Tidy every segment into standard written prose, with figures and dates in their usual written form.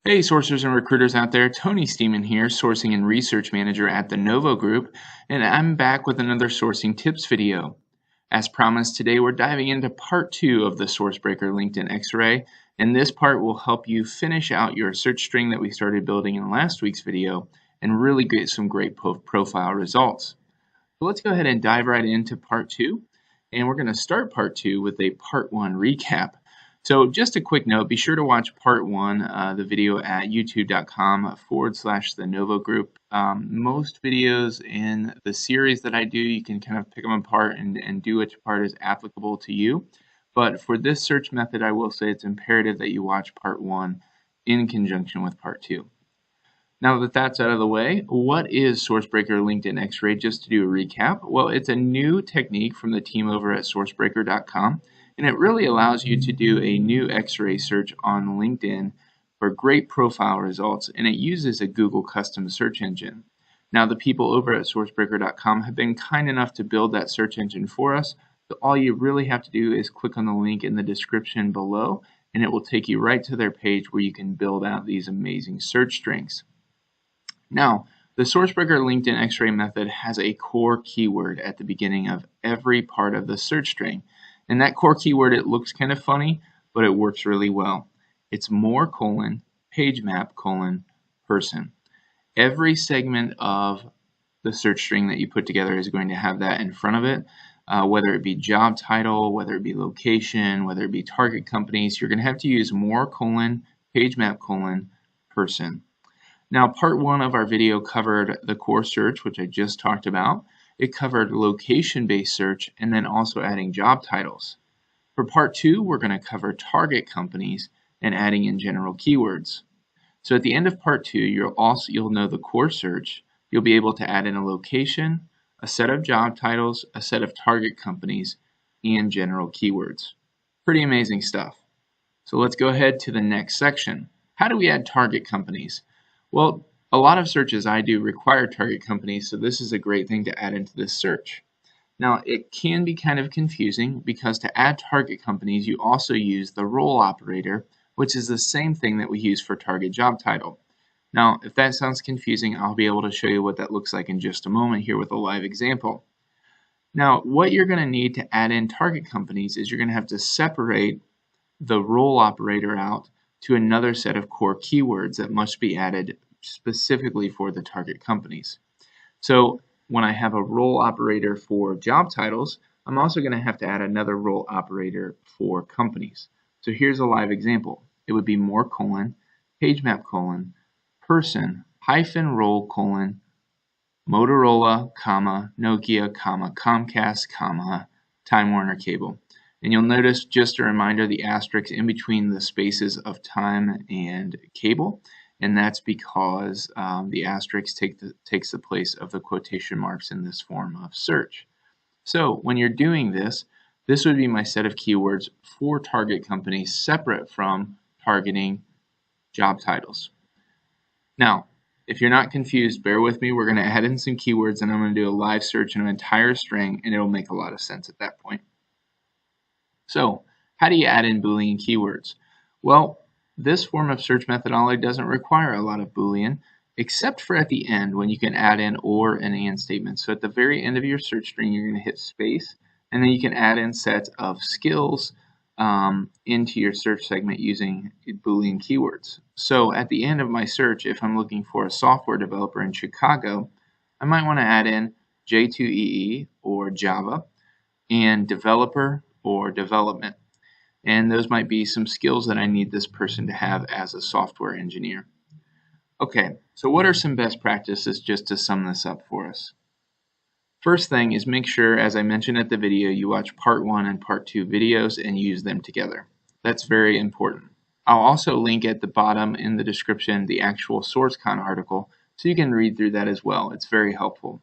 Hey, sourcers and recruiters out there. Tony Stemen here, sourcing and research manager at the Novo Group, and I'm back with another sourcing tips video. As promised, today we're diving into part 2 of the SourceBreaker LinkedIn X-ray, and this part will help you finish out your search string that we started building in last week's video and really get some great profile results. So let's go ahead and dive right into part 2, and we're going to start part 2 with a part 1 recap. So just a quick note, be sure to watch part 1, the video at youtube.com/the Novo Group. Most videos in the series that I do, you can kind of pick them apart and do which part is applicable to you. But for this search method, I will say it's imperative that you watch part 1 in conjunction with part 2. Now that that's out of the way, what is SourceBreaker LinkedIn X-ray? Just to do a recap, well, it's a new technique from the team over at SourceBreaker.com. And it really allows you to do a new X-ray search on LinkedIn for great profile results, and it uses a Google custom search engine. Now, the people over at SourceBreaker.com have been kind enough to build that search engine for us, so all you really have to do is click on the link in the description below, and it will take you right to their page where you can build out these amazing search strings. Now, the SourceBreaker LinkedIn X-ray method has a core keyword at the beginning of every part of the search string. And that core keyword, it looks kind of funny, but it works really well. It's more : page map : person. Every segment of the search string that you put together is going to have that in front of it, whether it be job title, whether it be location, whether it be target companies. You're going to have to use more : page map : person. Now, part 1 of our video covered the core search, which I just talked about. It covered location-based search and then also adding job titles. For part 2, we're going to cover target companies and adding in general keywords. So at the end of part 2, you'll know the core search. You'll be able to add in a location, a set of job titles, a set of target companies, and general keywords. Pretty amazing stuff. So let's go ahead to the next section. How do we add target companies? Well, a lot of searches I do require target companies, so this is a great thing to add into this search. Now, it can be kind of confusing because to add target companies, you also use the role operator, which is the same thing that we use for target job title. Now, if that sounds confusing, I'll be able to show you what that looks like in just a moment here with a live example. Now, what you're going to need to add in target companies is you're going to have to separate the role operator out to another set of core keywords that must be added specifically for the target companies. So when I have a role operator for job titles, I'm also going to have to add another role operator for companies. So here's a live example. It would be more : page map : person -role : Motorola, Nokia, Comcast, Time Warner Cable. And you'll notice, just a reminder, the asterisk in between the spaces of time and cable. And that's because the asterisk takes the place of the quotation marks in this form of search. So when you're doing this, this would be my set of keywords for target companies separate from targeting job titles. Now, if you're not confused, bear with me. We're going to add in some keywords, and I'm going to do a live search in an entire string, and it'll make a lot of sense at that point. So how do you add in Boolean keywords? Well, this form of search methodology doesn't require a lot of Boolean, except for at the end when you can add in or and and statements. So at the very end of your search string, you're going to hit space, and then you can add in sets of skills into your search segment using Boolean keywords. So at the end of my search, if I'm looking for a software developer in Chicago, I might want to add in J2EE or Java and developer or development. And those might be some skills that I need this person to have as a software engineer. Okay, so what are some best practices just to sum this up for us? First thing is make sure, as I mentioned at the video, you watch part 1 and part 2 videos and use them together. That's very important. I'll also link at the bottom in the description the actual SourceCon article so you can read through that as well. It's very helpful.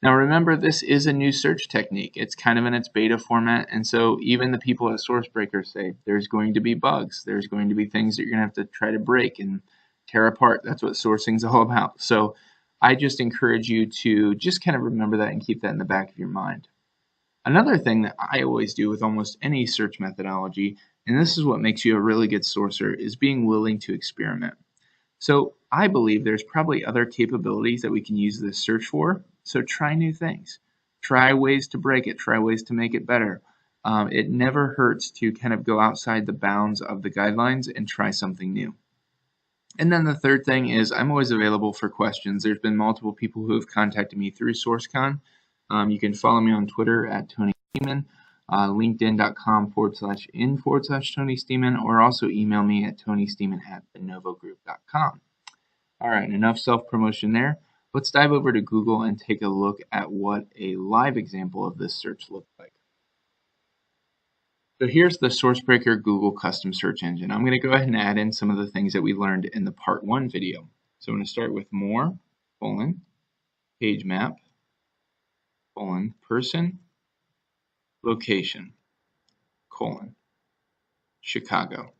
Now remember, this is a new search technique. It's kind of in its beta format, and so even the people at SourceBreaker say there's going to be bugs. There's going to be things that you're going to have to try to break and tear apart. That's what sourcing is all about. So I just encourage you to just kind of remember that and keep that in the back of your mind. Another thing that I always do with almost any search methodology, and this is what makes you a really good sourcer, is being willing to experiment. So I believe there's probably other capabilities that we can use this search for. So try new things. Try ways to break it. Try ways to make it better. It never hurts to kind of go outside the bounds of the guidelines and try something new. And then the third thing is I'm always available for questions. There's been multiple people who have contacted me through SourceCon. You can follow me on Twitter at Tony Stemen, linkedin.com/in/Tony Stemen, or also email me at tonystemen@thenovogroup.com. All right, enough self-promotion there. Let's dive over to Google and take a look at what a live example of this search looks like. So here's the SourceBreaker Google custom search engine. I'm going to go ahead and add in some of the things that we learned in the part 1 video. So I'm going to start with more, page map, person, location, Chicago.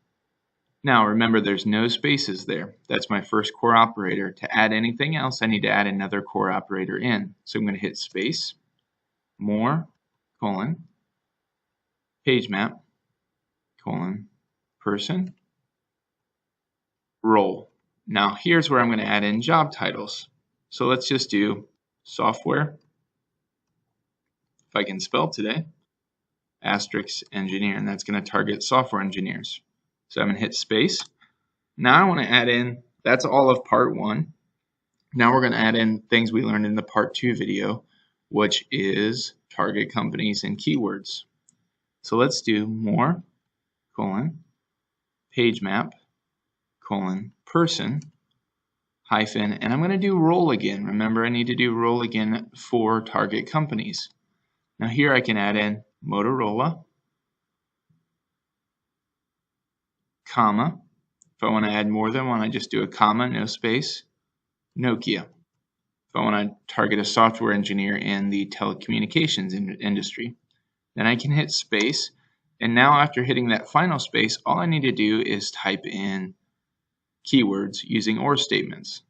Now remember there's no spaces there. That's my first core operator. To add anything else, I need to add another core operator in. So I'm going to hit space, more, page map, person, role. Now here's where I'm going to add in job titles. So let's just do software, if I can spell today, asterisk engineer, and that's going to target software engineers. So I'm going to hit space. Now I want to add in, that's all of part 1. Now we're going to add in things we learned in the part 2 video, which is target companies and keywords. So let's do more, page map, person, hyphen, and I'm going to do role again. Remember, I need to do role again for target companies. Now here I can add in Motorola, comma. If I want to add more than one, I just do a comma, no space, Nokia. If I want to target a software engineer in the telecommunications industry, then I can hit space. And now after hitting that final space, all I need to do is type in keywords using OR statements.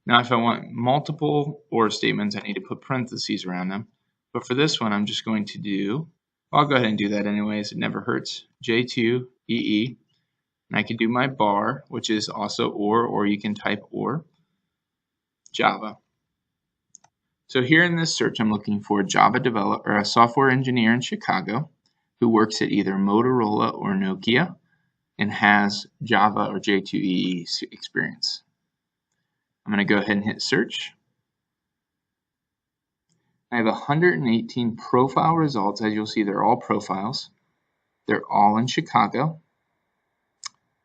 Now if I want multiple OR statements, I need to put parentheses around them. But for this one, I'm just going to do, I'll go ahead and do that anyways, it never hurts, J2EE. And I can do my bar, which is also or you can type or, Java. So here in this search, I'm looking for a Java developer or a software engineer in Chicago who works at either Motorola or Nokia and has Java or J2EE experience. I'm going to go ahead and hit search. I have 118 profile results. As you'll see, they're all profiles. They're all in Chicago,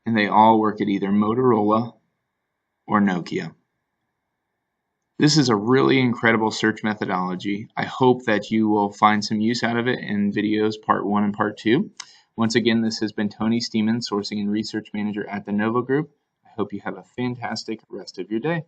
and they all work at either Motorola or Nokia. This is a really incredible search methodology. I hope that you will find some use out of it in videos part 1 and part 2. Once again, this has been Tony Stemen, Sourcing and Research Manager at the Novo Group. I hope you have a fantastic rest of your day.